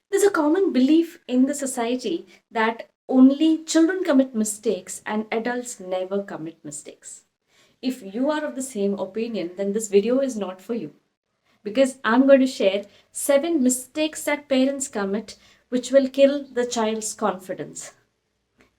There's a common belief in the society that only children commit mistakes and adults never commit mistakes. If you are of the same opinion, then this video is not for you, because I'm going to share 7 mistakes that parents commit which will kill the child's confidence.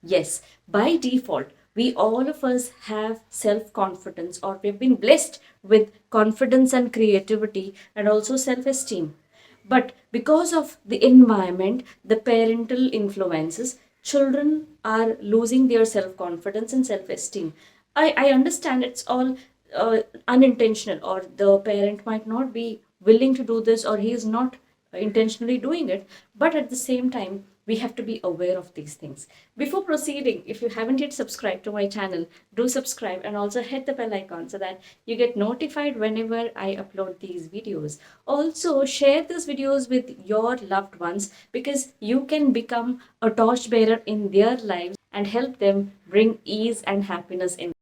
Yes, by default, we all of us have self confidence, or we've been blessed with confidence and creativity and also self esteem. But because of the environment, the parental influences, children are losing their self confidence and self esteem. I understand it's all unintentional, or the parent might not be willing to do this, or he is not intentionally doing it, but at the same time we have to be aware of these things. Before proceeding, if you haven't yet subscribed to my channel, do subscribe and also hit the bell icon so that you get notified whenever I upload these videos. Also share these videos with your loved ones, because you can become a torchbearer in their lives and help them bring ease and happiness in.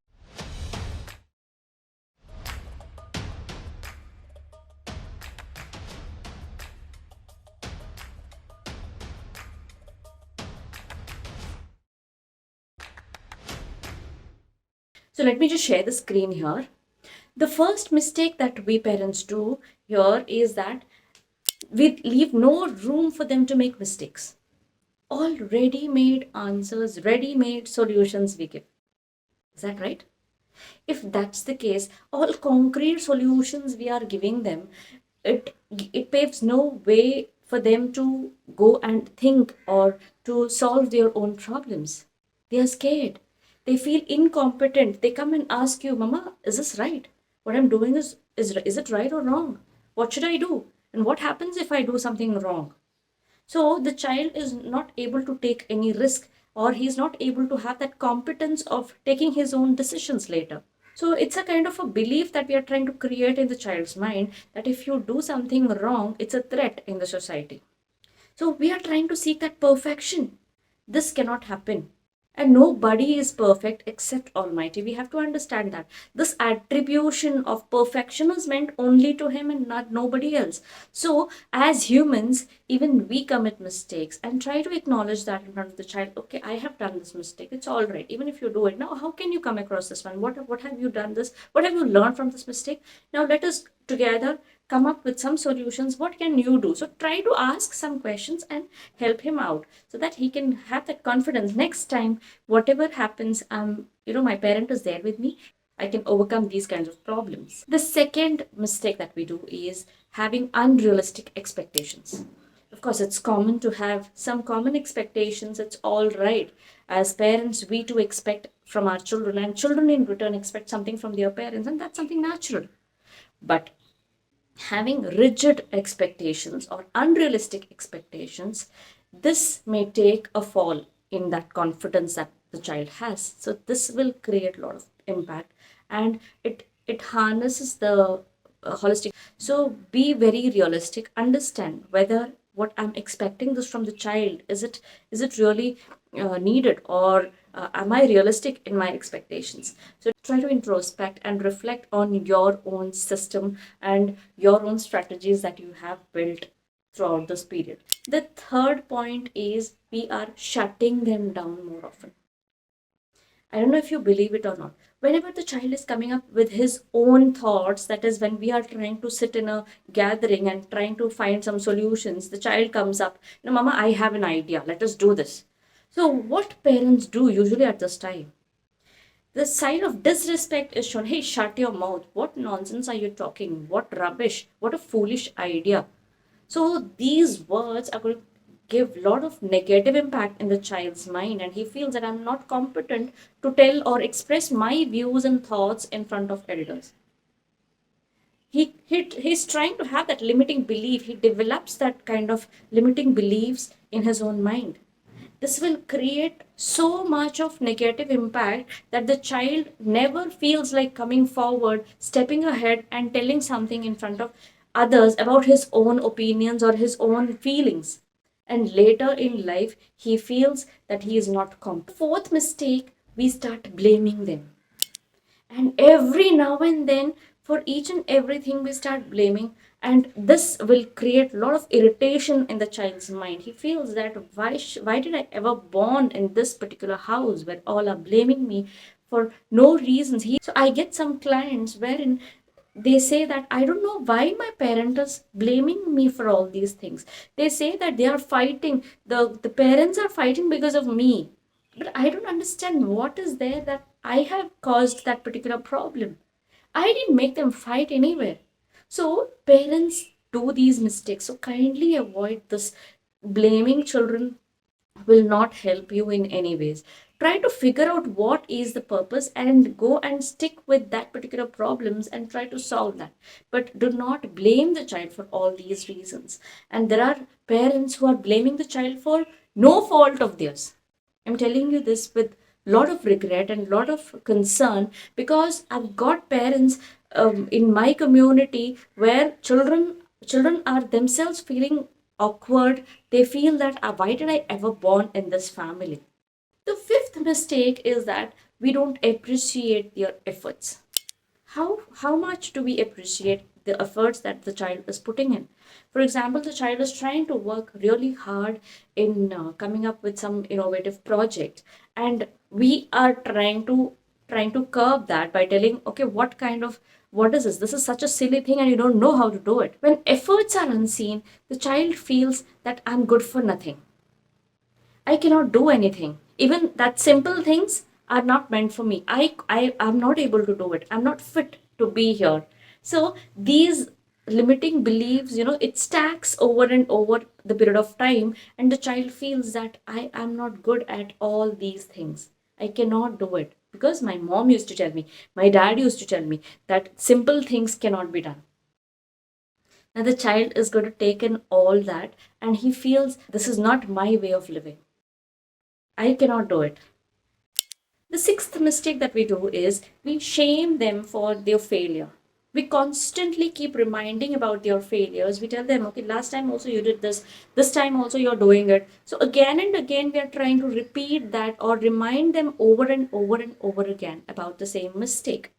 So let me just share the screen here. The first mistake that we parents do here is that we leave no room for them to make mistakes. All ready made answers, ready made solutions we give. Is that right? If that's the case, all concrete solutions we are giving them, it it paves no way for them to go and think or to solve their own problems. They are scared. They feel incompetent. They come and ask you, Mama, is this right? What I'm doing is it right or wrong? What should I do? And what happens if I do something wrong? So the child is not able to take any risk, or he is not able to have that competence of taking his own decisions later. So it's a kind of a belief that we are trying to create in the child's mind, that if you do something wrong, it's a threat in the society. So we are trying to seek that perfection. This cannot happen. And nobody is perfect except Almighty. We have to understand that. This attribution of perfection is meant only to Him and not nobody else. So, as humans, even we commit mistakes, and try to acknowledge that in front of the child. Okay, I have done this mistake. It's all right. Even if you do it now, how can you come across this one? What have you done this? What have you learned from this mistake? Now let us together come up with some solutions. What can you do? So try to ask some questions and help him out, so that he can have that confidence next time. Whatever happens, my parent is there with me. I can overcome these kinds of problems. The second mistake that we do is having unrealistic expectations. Of course, it's common to have some common expectations. It's all right. As parents, we too expect from our children, and children in return expect something from their parents, and that's something natural. But having rigid expectations or unrealistic expectations, this may take a fall in that confidence that the child has. So this will create a lot of impact, and it harnesses the holistic. So be very realistic. Understand whether what I'm expecting this from the child, is it really needed, or am I realistic in my expectations? So try to introspect and reflect on your own system and your own strategies that you have built throughout this period. The third point is we are shutting them down more often. I don't know if you believe it or not. Whenever the child is coming up with his own thoughts, that is when we are trying to sit in a gathering and trying to find some solutions, the child comes up, Mama, I have an idea. Let us do this. So, what parents do usually at this time? The sign of disrespect is shown. Hey, shut your mouth. What nonsense are you talking? What rubbish? What a foolish idea. So these words are going to give a lot of negative impact in the child's mind, and he feels that I'm not competent to tell or express my views and thoughts in front of elders. He's trying to have that limiting belief. He develops that kind of limiting beliefs in his own mind. This will create so much of negative impact that the child never feels like coming forward, stepping ahead, and telling something in front of others about his own opinions or his own feelings. And later in life, he feels that he is not competent. Fourth mistake, we start blaming them. And every now and then, for each and everything, we start blaming. and this will create a lot of irritation in the child's mind. He feels that why did I ever born in this particular house where all are blaming me for no reasons. So I get some clients wherein they say that I don't know why my parent is blaming me for all these things. They say that they are fighting, the parents are fighting because of me, but I don't understand what is there that I have caused that particular problem. I didn't make them fight anywhere. So parents do these mistakes. So kindly avoid this. Blaming children will not help you in any ways. Try to figure out what is the purpose and go and stick with that particular problems and try to solve that. But do not blame the child for all these reasons. And there are parents who are blaming the child for no fault of theirs. I'm telling you this with lot of regret and lot of concern, because I've got parents in my community where children are themselves feeling awkward. They feel that why did I ever born in this family? The fifth mistake is that we don't appreciate their efforts. How much do we appreciate the efforts that the child is putting in? For example, the child is trying to work really hard in coming up with some innovative project, and we are trying to curb that by telling, okay, what is this is such a silly thing and you don't know how to do it. When efforts are unseen, the child feels that I'm good for nothing. I cannot do anything. Even that simple things are not meant for me. I am not able to do it. I'm not fit to be here. So these limiting beliefs, it stacks over and over the period of time, and the child feels that I am not good at all these things. I cannot do it because my mom used to tell me, my dad used to tell me that simple things cannot be done. Now the child is going to take in all that and he feels this is not my way of living. I cannot do it. The sixth mistake that we do is we shame them for their failure. We constantly keep reminding about their failures. We tell them, okay, last time also you did this time also you're doing it. So again and again, we are trying to repeat that or remind them over and over and over again about the same mistake.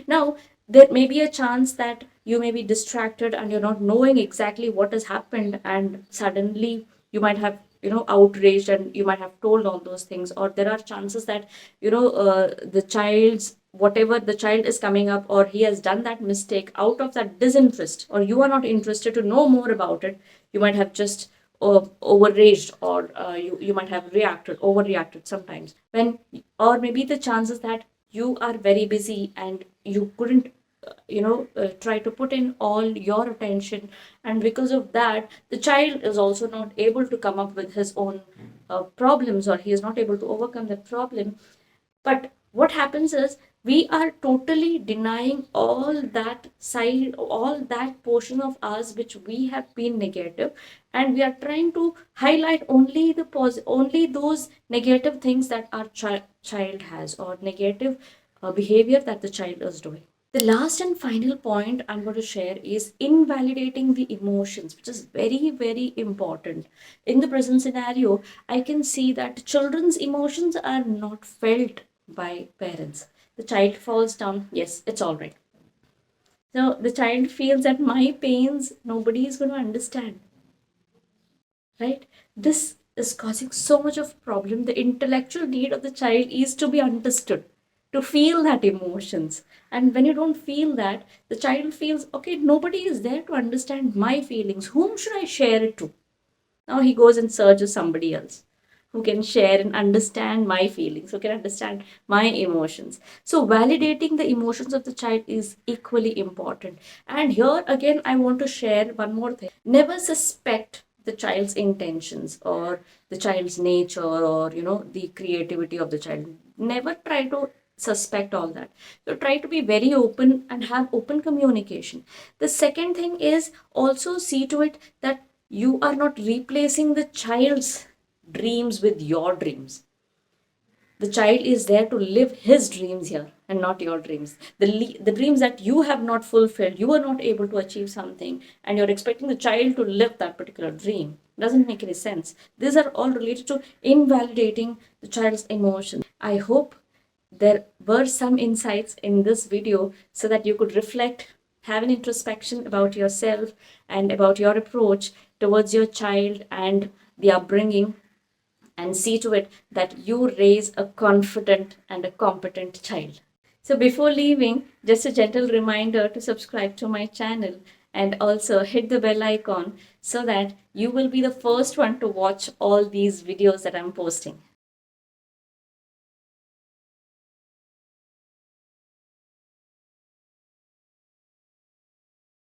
Now, there may be a chance that you may be distracted and you're not knowing exactly what has happened, and suddenly you might have, outraged and you might have told all those things. Or there are chances that, the child's whatever the child is coming up, or he has done that mistake out of that disinterest, or you are not interested to know more about it. You might have just overraged, or you might have overreacted sometimes when, or maybe the chances that you are very busy and you couldn't try to put in all your attention, and because of that the child is also not able to come up with his own problems, or he is not able to overcome that problem. But what happens is we are totally denying all that side, all that portion of us which we have been negative, and we are trying to highlight only only those negative things that our child has, or negative behavior that the child is doing. The last and final point I'm going to share is invalidating the emotions, which is very, very important. In the present scenario, I can see that children's emotions are not felt by parents. The child falls down, yes, it's all right. So the child feels that my pains, nobody is going to understand, right? This is causing so much of problem. The intellectual need of the child is to be understood, to feel that emotions. And when you don't feel that, the child feels, okay, nobody is there to understand my feelings. Whom should I share it to? Now he goes and searches somebody else who can share and understand my feelings, who can understand my emotions. So, validating the emotions of the child is equally important. And here again, I want to share one more thing. Never suspect the child's intentions or the child's nature, or the creativity of the child. Never try to suspect all that. So try to be very open and have open communication. The second thing is also see to it that you are not replacing the child's dreams with your dreams. The child is there to live his dreams here and not your dreams. The dreams that you have not fulfilled, you are not able to achieve something, and you're expecting the child to live that particular dream. Doesn't make any sense. These are all related to invalidating the child's emotions. I hope there were some insights in this video so that you could reflect Have an introspection about yourself and about your approach towards your child and the upbringing, and see to it that you raise a confident and a competent child. So before leaving, just a gentle reminder to subscribe to my channel and also hit the bell icon so that you will be the first one to watch all these videos that I'm posting.